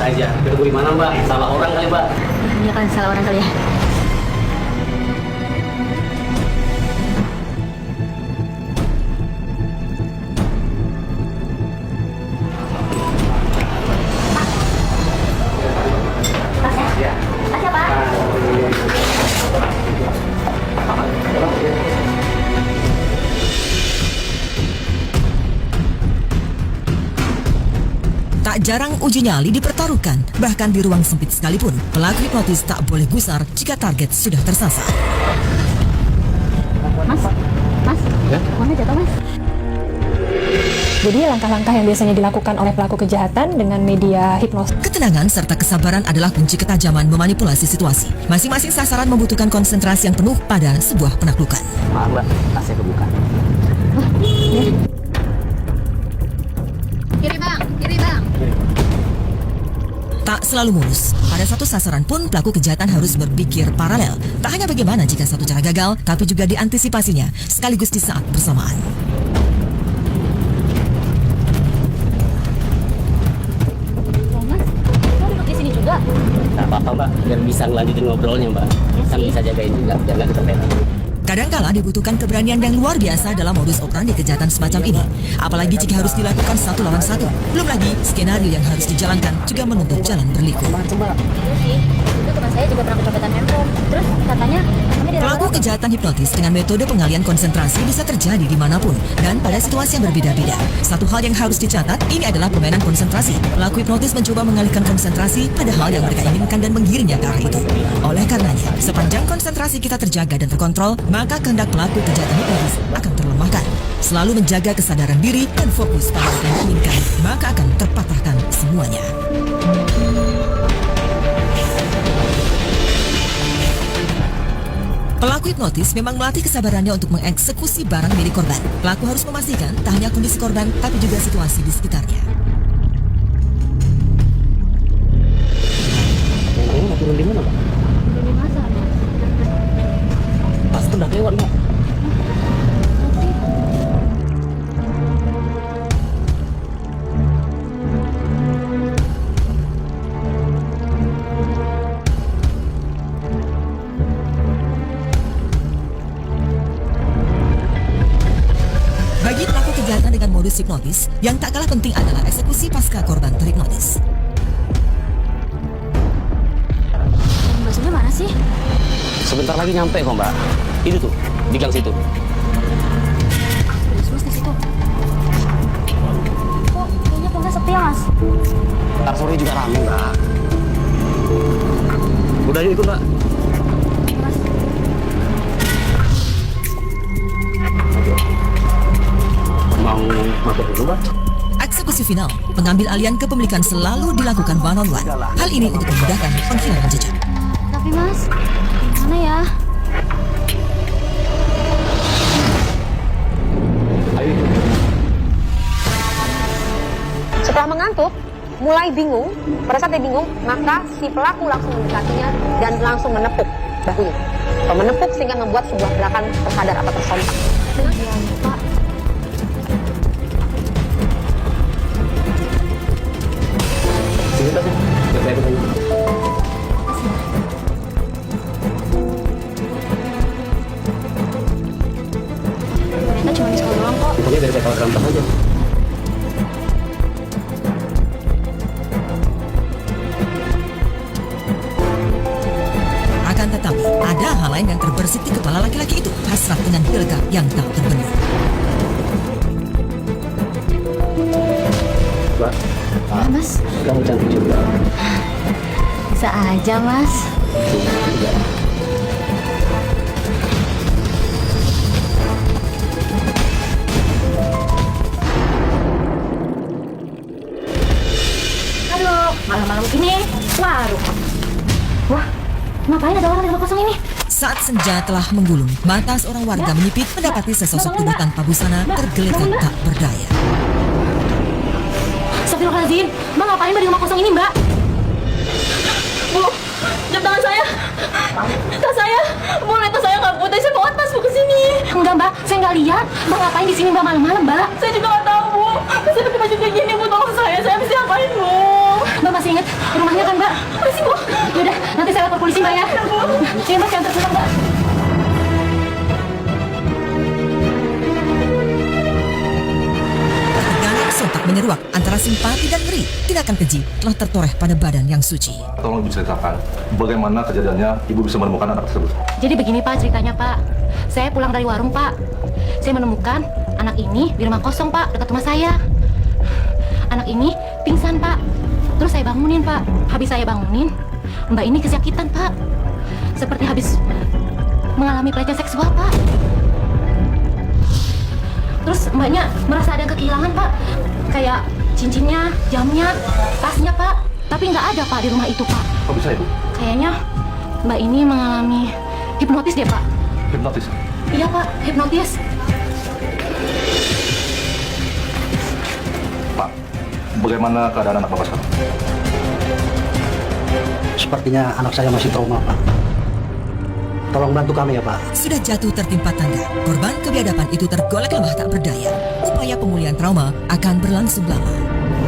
aja. Ketemu di mana Mbak? Salah orang kali Mbak? Iya kan, salah orang kali ya. Tak jarang uji nyali dipertaruhkan, bahkan di ruang sempit sekalipun, pelaku hipnotis tak boleh gusar jika target sudah tersasar. Mas, Ya? mana jatuh mas? Jadi langkah-langkah yang biasanya dilakukan oleh pelaku kejahatan dengan media hipnosis. Ketenangan serta kesabaran adalah kunci ketajaman memanipulasi situasi. Masing-masing sasaran membutuhkan konsentrasi yang penuh pada sebuah penaklukan. Maaf Mbak, tasnya kebuka. Kiri bang. Tak selalu mulus. Pada satu sasaran pun pelaku kejahatan harus berpikir paralel. Tak hanya bagaimana jika satu cara gagal, tapi juga diantisipasinya sekaligus di saat bersamaan. Oh mas, mau duduk di sini juga? Nah apa-apa Mbak, biar bisa ngelanjutin ngobrolnya Mbak. Kan bisa jagain juga, biar nggak keteteran. Kadangkala dibutuhkan keberanian yang luar biasa dalam modus operandi kejahatan semacam ini. Apalagi jika harus dilakukan satu lawan satu. Belum lagi, skenario yang harus dijalankan juga menuntut jalan berliku. Itu sih, itu teman saya juga pernah kecopetan handphone. Terus katanya kami dirawat. Pelaku kejahatan hipnotis dengan metode pengalian konsentrasi bisa terjadi dimanapun dan pada situasi yang berbeda-beda. Satu hal yang harus dicatat, ini adalah permainan konsentrasi. Pelaku hipnotis mencoba mengalihkan konsentrasi pada hal yang mereka inginkan dan menggiringnya ke arah itu. Oleh karenanya, sepanjang konsentrasi kita terjaga dan terkontrol, maka kehendak pelaku kejahatan hipnotis akan terlemahkan. Selalu menjaga kesadaran diri dan fokus pada apa yang diinginkan, maka akan terpatahkan semuanya. Pelaku hipnotis memang melatih kesabarannya untuk mengeksekusi barang milik korban. Pelaku harus memastikan tak hanya kondisi korban, tapi juga situasi di sekitarnya. Kamu mau turun di mana Mbak? Dari masa? Pas itu udah lewat Mbak. Bagi pelaku kejahatan dengan modus hipnotis, yang tak kalah penting adalah eksekusi pasca korban terhipnotis. Baksonya mana sih? Sebentar lagi nyampe kok Mbak. Itu tuh, di gang situ. Terus mas di situ. Kok kayaknya pokoknya sepi ya mas? Ntar sore juga rame Mbak. Udah yuk ikut Mbak. Mas, Mau mampir dulu Mbak? Eksekusi final, pengambil alian kepemilikan selalu dilakukan one-on-one. Hal ini untuk memudahkan penghilangan jejak. tapi mas, gimana ya? Ayo ikut. Setelah mengantuk, mulai bingung, pada saat dia bingung, maka si pelaku langsung mendekatinya dan langsung menepuk bahunya. Atau menepuk sehingga membuat sebuah gerakan tersadar atau tersontak. Pak, Sini Mbak, biar saya ikut aja. kita cuma di sekolah doang kok. Pokoknya biar saya kawal rampas aja. Akan tetapi, ada hal lain yang terbersit di kepala laki-laki itu, hasrat dengan pilkada yang tak terpenuhi. Mbak, Ya mas, kamu cantik juga. bisa aja mas. Juga. Aduh, malam-malam gini, warung. Wah, ngapain ada orang di rumah kosong ini? Saat senja telah menggulung, mata seorang warga menyipit mendapati sesosok tubuh tanpa busana tergeletak tak berdaya. Astagfirullahaladzim, mbak ngapain mbak di rumah kosong ini mbak? Bu, jam tangan saya. Tas saya, bu lihat tas saya nggak putih, saya bawa tas bu ke sini. Enggak mbak, saya nggak lihat. Mbak ngapain di sini mbak malam-malam mbak? Saya juga nggak tahu bu. Saya pakai baju kayak gini bu, tolong saya bisa ngapain bu? Mbak masih ingat rumahnya kan, Mbak? Apa sih, Bu? Yaudah, nanti saya lapor polisi, Mbak ya. Iya, Mbak, saya antar pulang, Mbak. Ketegangan sontak menyeruak antara simpati dan ngeri. Tindakan keji telah tertoreh pada badan yang suci. Tolong Ibu ceritakan bagaimana kejadiannya Ibu bisa menemukan anak tersebut. Jadi begini, Pak, ceritanya, Pak. Saya pulang dari warung, Pak. Saya menemukan anak ini di rumah kosong, Pak, dekat rumah saya. Anak ini pingsan, Pak. Terus saya bangunin, Pak. Habis saya bangunin, Mbak ini kesakitan, Pak. Seperti habis mengalami pelecehan seksual, Pak. Terus Mbaknya merasa ada kehilangan, Pak. Kayak cincinnya, jamnya, tasnya, Pak. Tapi nggak ada, Pak, di rumah itu, Pak. Kok bisa Ibu? Kayaknya Mbak ini mengalami hipnotis deh, Pak. Hipnotis? Iya, Pak, hipnotis. Pak, bagaimana keadaan anak Bapak sekarang? Sepertinya anak saya masih trauma, Pak. Tolong bantu kami ya, Pak. Sudah jatuh tertimpa tangga, korban kebiadaban itu tergolek lemah tak berdaya. Upaya pemulihan trauma akan berlangsung lama.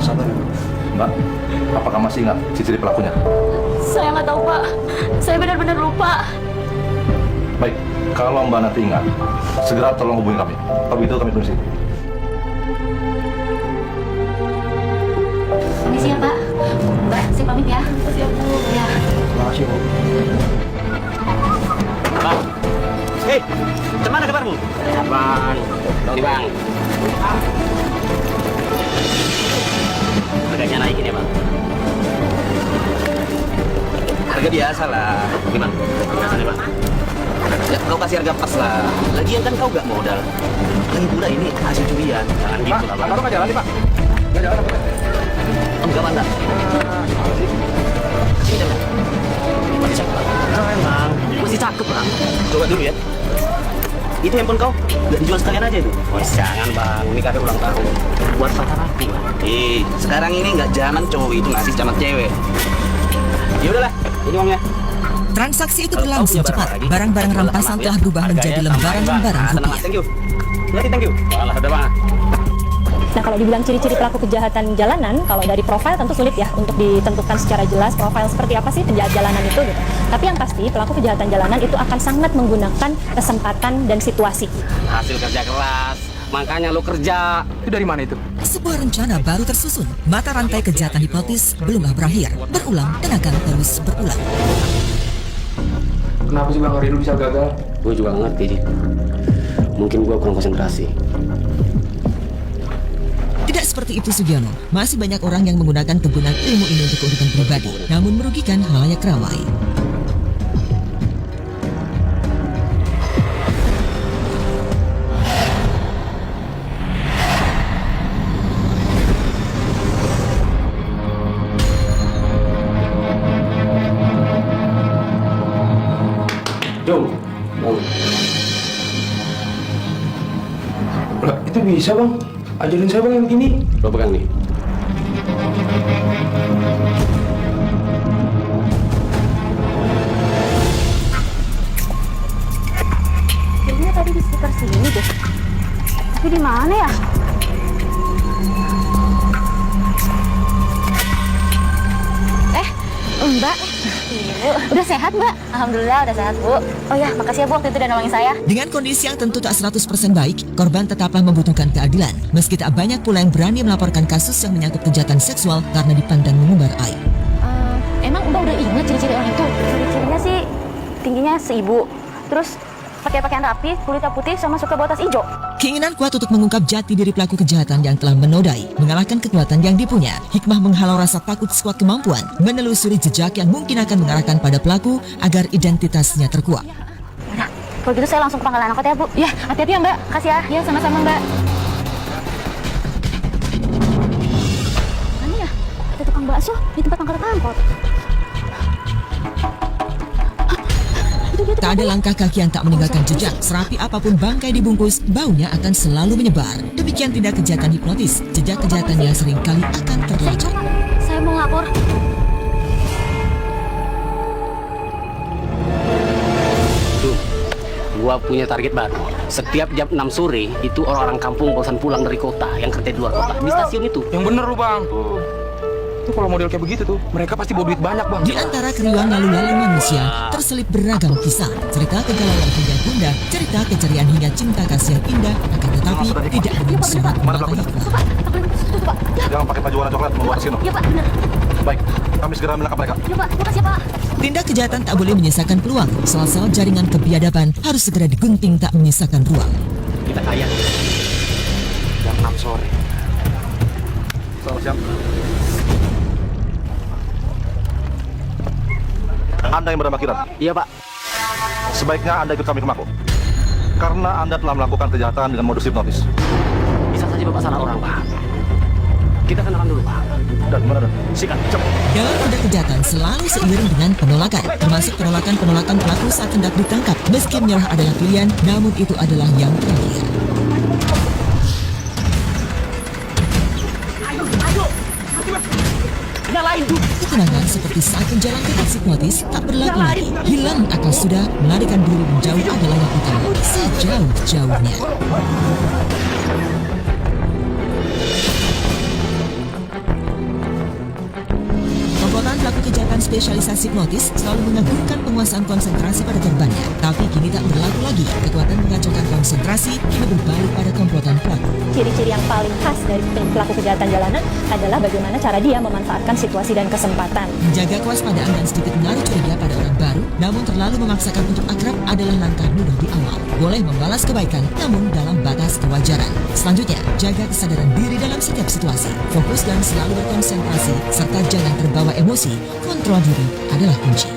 Sabar. Mbak, apakah masih ingat ciri-ciri pelakunya? Saya nggak tahu, Pak. Saya benar-benar lupa. Baik, kalau Mbak nanti ingat, segera tolong hubungi kami. Kalau begitu kami permisi. Permisi ya, Pak. Mbak, saya pamit ya. Siap, Bu. Ya. Terima kasih, Bu. Bang. Hei, kemana kabarmu? Bang. Ini, Bang. Harganya naik ini, Bang. Harga biasa lah. Gimana? Biasanya, Bang. Ya, kau kasih harga pas lah. Lagian kan kau gak modal. Lagi pula ini hasil curian. Jangan gitu lah, Bang. Baru nggak jalan nih, Pak? Nggak jalan apa? Enggak, Bang. Sini, Bang. Masih cakep, Bang. Keren, Bang. Masih cakep, Bang. Coba dulu ya. Itu handphone kau. Gak dijual sekalian aja itu. Oh, jangan, Bang. Ini kado ulang tahun. Buat pacar aku, Bang. Sekarang ini nggak zaman cowok itu ngasih zaman cewek. Ya udahlah, ini uangnya. Transaksi itu berlangsung cepat. Barang-barang rampasan telah berubah menjadi lembaran-lembaran rupiah. Thank you. Thank you. Alah, udah, Bang. Nah, kalau dibilang ciri-ciri pelaku kejahatan jalanan, kalau dari profil tentu sulit ya untuk ditentukan secara jelas profil seperti apa sih penjahat jalanan itu gitu. Tapi yang pasti pelaku kejahatan jalanan itu akan sangat menggunakan kesempatan dan situasi. Hasil kerja keras. Makanya lo kerja. Itu dari mana itu? Sebuah rencana baru tersusun. Mata rantai kejahatan hipnotis belumlah berakhir. Berulang dan akan terus berulang. Kenapa sih Bang Ridu bisa gagal? Gue juga nggak ngerti, Dik. Mungkin gue kurang konsentrasi. Tidak seperti itu Sugiono. Masih banyak orang yang menggunakan kegunaan ilmu ini untuk keuntungan pribadi, namun merugikan halayak ramai. Jom. Lah, itu bisa Bang. Ajarin saya Bang yang begini. Lo pegang nih. Kayaknya tadi di sekitar sini deh. Tapi di mana ya? Mbak. Udah sehat, Mbak? Alhamdulillah udah sehat, Bu. Oh ya, makasih ya Bu waktu itu udah nolongin saya. Dengan kondisi yang tentu tak 100% baik, korban tetaplah membutuhkan keadilan. Meski tak banyak pula yang berani melaporkan kasus yang menyangkut kejahatan seksual karena dipandang mengumbar aib. Emang Mbak udah ingat ciri-ciri orang itu? Ciri-cirinya sih tingginya seibu. Terus pakai pakaian rapi, kulitnya putih, sama suka bawa tas hijau. Keinginan kuat untuk mengungkap jati diri pelaku kejahatan yang telah menodai, mengalahkan kekuatan yang dipunya. Hikmah menghalau rasa takut sekuat kemampuan, menelusuri jejak yang mungkin akan mengarahkan pada pelaku agar identitasnya terkuak. Nah, kalau gitu saya langsung ke pangkalan angkot ya, Bu. Ya, hati-hati ya, Mbak. Kasih ya. Ya, sama-sama, Mbak. Mana ya? Ada tukang bakso di tempat pangkalan angkot. Tak ada langkah kaki yang tak meninggalkan jejak. Serapi apapun bangkai dibungkus, baunya akan selalu menyebar. Demikian tindak kejahatan hipnotis. Jejak kejahatannya seringkali akan terlacak. Saya mau lapor. Tuh, gua punya target baru. Setiap jam 6 sore itu orang-orang kampung bosan pulang dari kota yang kerja di luar kota di stasiun itu. Yang bener lu Bang. Tuh kalau model kayak begitu tuh, mereka pasti bawa duit banyak bang. Di antara keriuhan lalu lalang manusia, terselip beragam kisah. Cerita kegalauan hingga gundah, cerita keceriaan hingga cinta kasih yang indah, akan tetapi tidak dengan surat mata hikmah. Jangan pakai baju warna coklat membawa kasino. Iya Pak, benar. Baik, kami segera menangkap mereka. Iya Pak, makasih Pak. Tindak kejahatan tak boleh menyisakan peluang. Sel-sel jaringan kebiadaban harus segera digunting tak menyisakan ruang. Kita kaya. Jam 6 sore. Selamat siang. Anda yang bernama Kiran. Iya Pak. Sebaiknya Anda ikut kami ke Mako. Karena Anda telah melakukan kejahatan dengan modus hipnotis. Bisa saja Bapak salah orang Pak. Kita kenalan dulu Pak. Dan mana dan? Sikat, cepat. Dalam tindak kejahatan selalu seiring dengan penolakan, termasuk penolakan pelaku saat hendak ditangkap. Meski menyerah adalah pilihan, namun itu adalah yang terakhir. Nyalain dulu. Ketenangan seperti saat menjalankan aksi hipnotis tak berlaku lagi. Hilang akal sudah, melarikan diri menjauh adalah yang utama. Sejauh-jauhnya. Komplotan pelaku kejahatan spesialisasi hipnotis selalu mengagumkan penguasaan konsentrasi pada korbannya. Tapi kini tak berlaku lagi. Kekuatan mengacaukan konsentrasi kini berbalik pada komplotan pelaku. Ciri-ciri yang paling khas dari pelaku kejahatan jalanan adalah bagaimana cara dia memanfaatkan situasi dan kesempatan. Menjaga kewaspadaan dan sedikit menaruh curiga pada orang baru, namun terlalu memaksakan untuk akrab adalah langkah mudah di awal. Boleh membalas kebaikan, namun dalam batas kewajaran. Selanjutnya, jaga kesadaran diri dalam setiap situasi. Fokus dan selalu berkonsentrasi, serta jangan terbawa emosi. Kontrol diri adalah kunci.